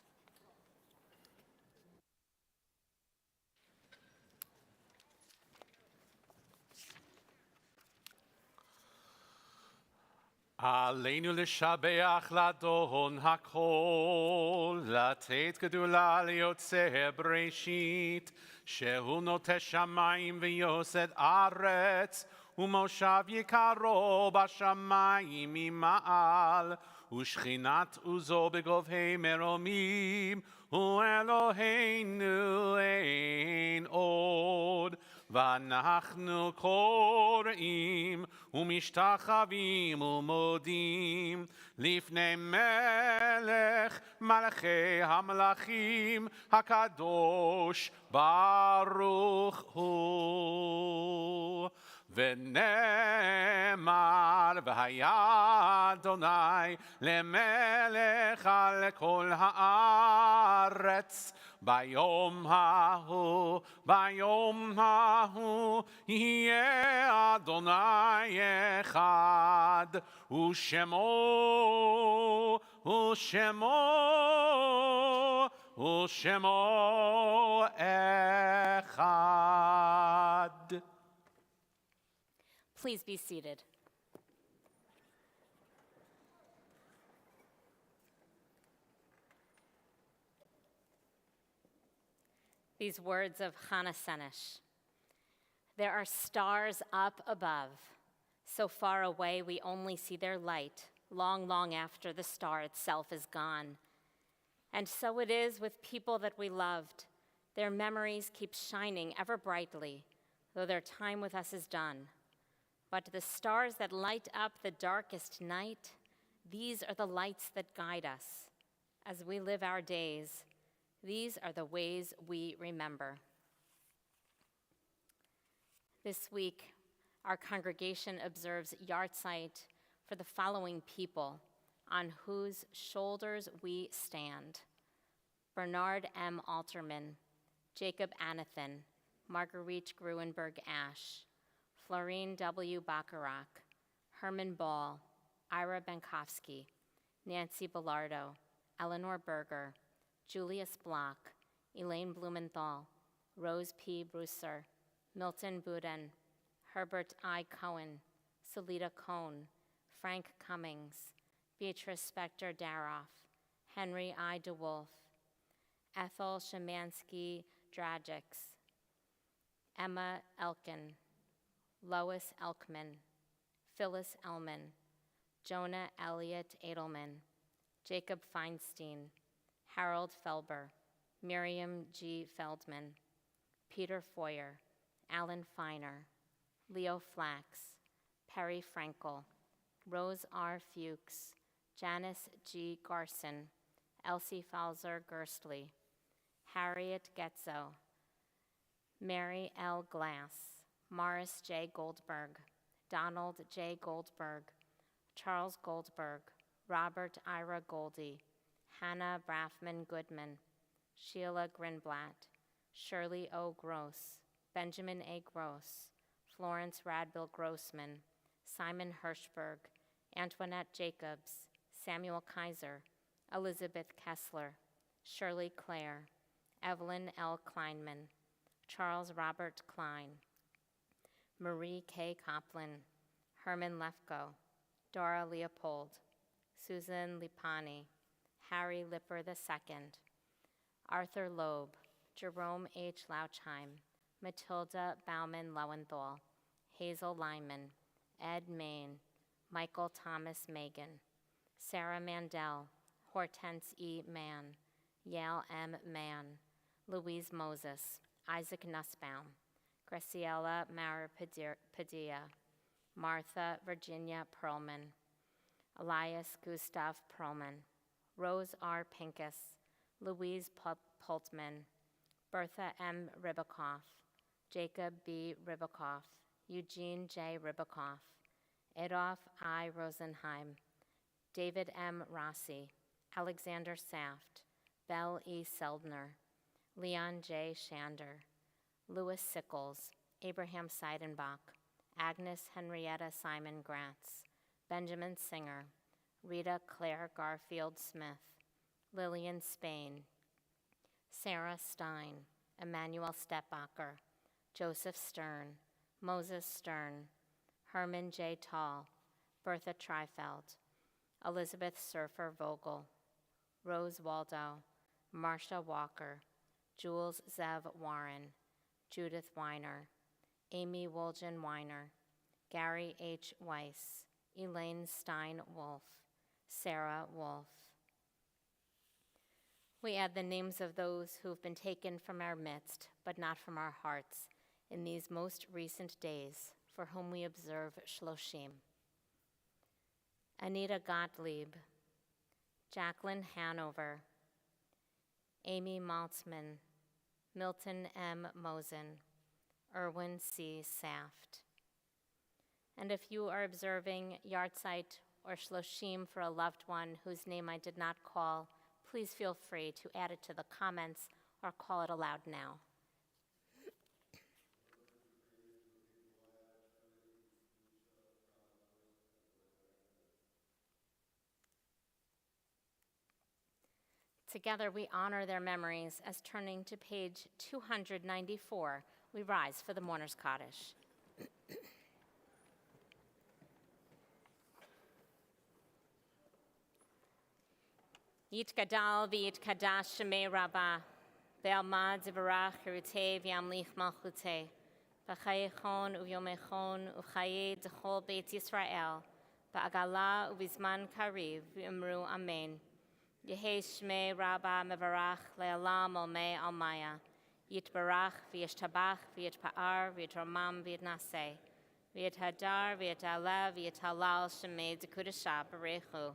עלינו לשבח לאדון הכל, לתת גדולה ליוצר בראשית, שהוא נוטה שמיים ויוסד ארץ, ומושב יקרו בשמיים ממעל, ושכינת עוזו בגובהי מרומים, הוא אלוהינו אין עוד. ואנחנו קוראים ומשתחווים ומודים לפני מלך מלכי המלכים הקדוש ברוך הוא. ונאמר והיה אדוני למלך על כל הארץ ביום ההוא יהיה אדוני אחד ושמו אחד. Please be seated. These words of Chana Senesh. There are stars up above, so far away we only see their light, long, long after the star itself is gone. And so it is with people that we loved. Their memories keep shining ever brightly, though their time with us is done. But the stars that light up the darkest night, these are the lights that guide us. As we live our days, these are the ways we remember. This week, our congregation observes yahrzeit for the following people on whose shoulders we stand: Bernard M. Alterman, Jacob Anathan, Marguerite Gruenberg Ash, Florine W. Bacharach, Herman Ball, Ira Benkovsky, Nancy Bellardo, Eleanor Berger, Julius Block, Elaine Blumenthal, Rose P. Brusser, Milton Buden, Herbert I. Cohen, Salita Cohn, Frank Cummings, Beatrice Spector Daroff, Henry I. DeWolf, Ethel Shemansky Dragics, Emma Elkin, Lois Elkman, Phyllis Elman, Jonah Elliott Edelman, Jacob Feinstein, Harold Felber, Miriam G. Feldman, Peter Foyer, Alan Feiner, Leo Flax, Perry Frankel, Rose R. Fuchs, Janice G. Garson, Elsie Falzer Gerstley, Harriet Getzo, Mary L. Glass, Morris J. Goldberg, Donald J. Goldberg, Charles Goldberg, Robert Ira Goldie, Hannah Braffman Goodman, Sheila Grinblatt, Shirley O. Gross, Benjamin A. Gross, Florence Radbill Grossman, Simon Hirschberg, Antoinette Jacobs, Samuel Kaiser, Elizabeth Kessler, Shirley Clare, Evelyn L. Kleinman, Charles Robert Klein, Marie K. Koplin, Herman Lefko, Dora Leopold, Susan Lipani, Harry Lipper II, Arthur Loeb, Jerome H. Lauchheim, Matilda Bauman Lowenthal, Hazel Lyman, Ed Main, Michael Thomas Megan, Sarah Mandel, Hortense E. Mann, Yale M. Mann, Louise Moses, Isaac Nussbaum, Graciela Mara Padilla, Martha Virginia Perlman, Elias Gustav Perlman, Rose R. Pincus, Louise Pultman, Bertha M. Ribicoff, Jacob B. Ribicoff, Eugene J. Ribicoff, Adolf I. Rosenheim, David M. Rossi, Alexander Saft, Belle E. Seldner, Leon J. Shander, Louis Sickles, Abraham Seidenbach, Agnes Henrietta Simon Gratz, Benjamin Singer, Rita Claire Garfield Smith, Lillian Spain, Sarah Stein, Emmanuel Stepbacher, Joseph Stern, Moses Stern, Herman J. Tall, Bertha Treifeld, Elizabeth Surfer Vogel, Rose Waldo, Marcia Walker, Jules Zev Warren, Judith Weiner, Amy Woljan Weiner, Gary H. Weiss, Elaine Stein Wolf, Sarah Wolf. We add the names of those who have been taken from our midst, but not from our hearts, in these most recent days, for whom we observe Shloshim. Anita Gottlieb, Jacqueline Hanover, Amy Maltzman, Milton M. Mosen, Erwin C. Saft. And if you are observing yahrzeit or Shloshim for a loved one whose name I did not call, please feel free to add it to the comments or call it aloud now. Together we honor their memories as, turning to page 294, we rise for the Mourner's Kaddish. Yitgadal v'yitkadash shemei rabbah, ve'almad zivarach cherutei v'yamlich malchutei, v'chayechon u'yomechon u'chayei d'chol beit Yisrael, ba'agala ubizman kariv, v'imru amen. Yehi shmei rabba mevarach le'alam olmei almaya. Yitbarach v'yishtabach v'yitpa'ar v'yitromam v'yitnaseh. V'yithadar v'yitalev v'yitalal shemei dekudashah barechu.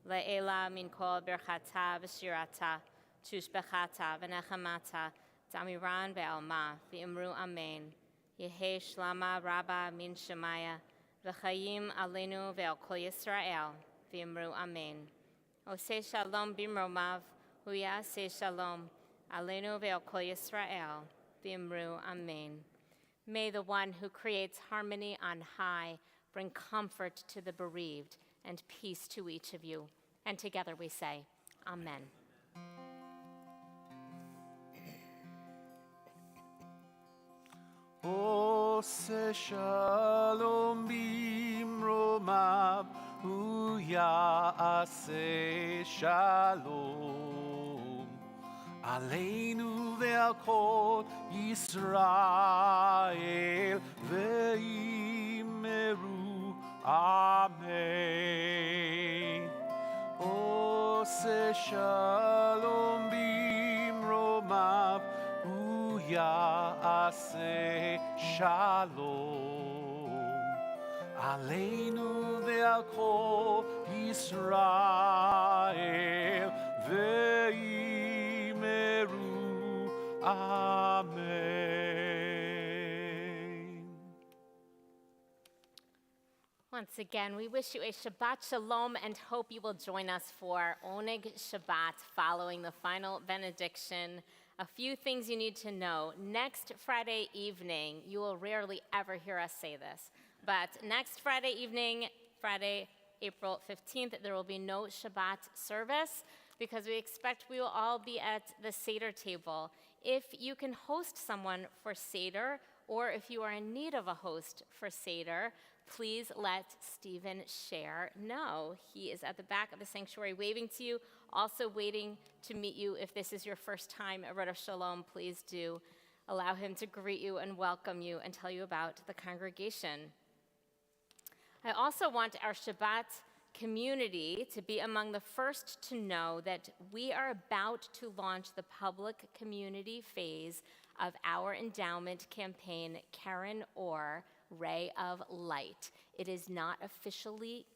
Le'ela min kol birchata v'shirata. Tushbechata v'nechamata. Damiran ve'alma v'imru amen. Yehi shlama rabba min shemaya. V'chayim alenu ve'al kol Yisrael v'imru amen. Oseh shalom bimromav, huya se shalom, alenu ve'al kol Yisrael, v'imru amen. May the one who creates harmony on high bring comfort to the bereaved and peace to each of you. And together we say, Amen. Oseh shalom bimromav, hu ya'aseh shalom aleinu ve'al kol Yisrael ve'imeru amen. Oseh shalom bimromav, hu ya'aseh shalom aleinu ve'al kol Yisrael ve'imeru amen. Once again, we wish you a Shabbat Shalom and hope you will join us for Oneg Shabbat following the final benediction. A few things you need to know. Next Friday evening, you will rarely ever hear us say this, but next Friday evening, Friday, April 15th, there will be no Shabbat service because we expect we will all be at the Seder table. If you can host someone for Seder, or if you are in need of a host for Seder, please let Stephen Scher know. He is at the back of the sanctuary waving to you, also waiting to meet you. If this is your first time at Rosh Shalom, please do allow him to greet you and welcome you and tell you about the congregation. I also want our Shabbat community to be among the first to know that we are about to launch the public community phase of our endowment campaign, Karen Orr, Ray of Light. It is not officially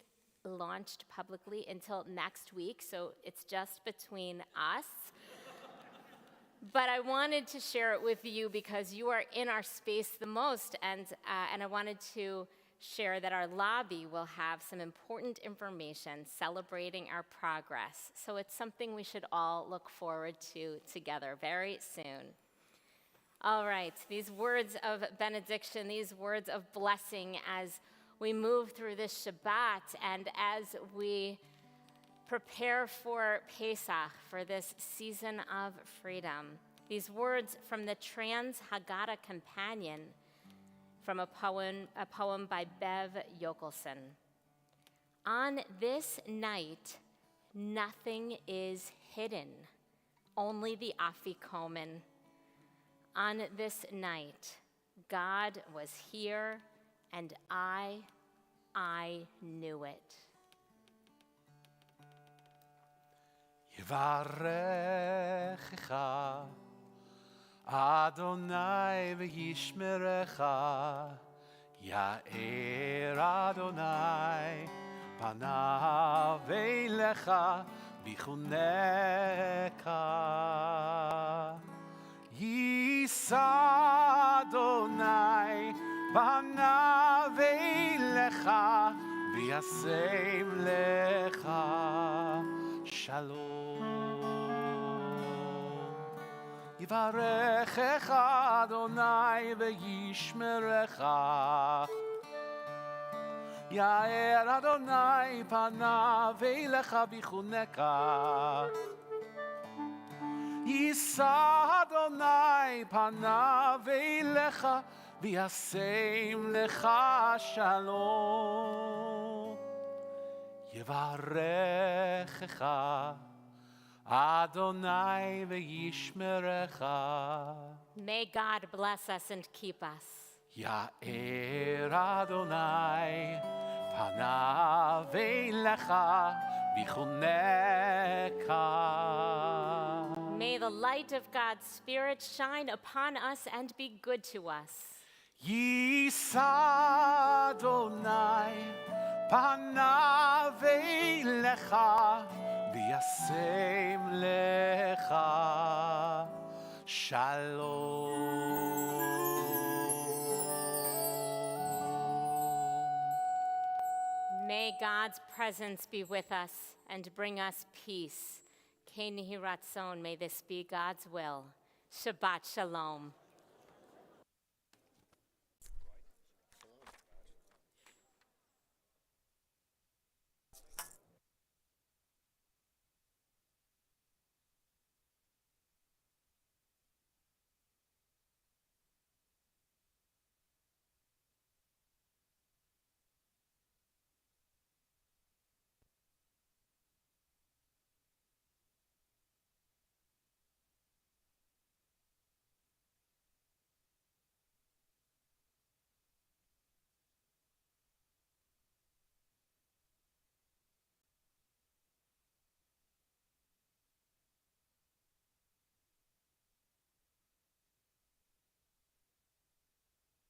launched publicly until next week, so it's just between us. But I wanted to share it with you because you are in our space the most, and I wanted to share that our lobby will have some important information celebrating our progress. So it's something we should all look forward to together very soon. All right, these words of benediction, these words of blessing as we move through this Shabbat and as we prepare for Pesach, for this season of freedom. These words from the Trans Haggadah Companion from a poem by Bev Yokelson. On this night, nothing is hidden, only the Afikomen. On this night, God was here, and I knew it. Yivarechecha Adonai v'yishmerecha Ya'er Adonai panav elecha b'chuneka Yisa Adonai panav elecha v'yasem lecha shalom. Yivarechecha Adonai v'yishmerecha Ya'er Adonai panav elecha b'chuneka Yisa Adonai panav elecha v'yasem lecha shalom. Yivarechecha Adonai v'yishmerecha. May God bless us and keep us. Ya'er Adonai panav vichuneka. May the light of God's Spirit shine upon us and be good to us. Yisa Adonai panav elecha v'yasem lecha shalom. May God's presence be with us and bring us peace. Kei nihi ratzon, may this be God's will. Shabbat shalom.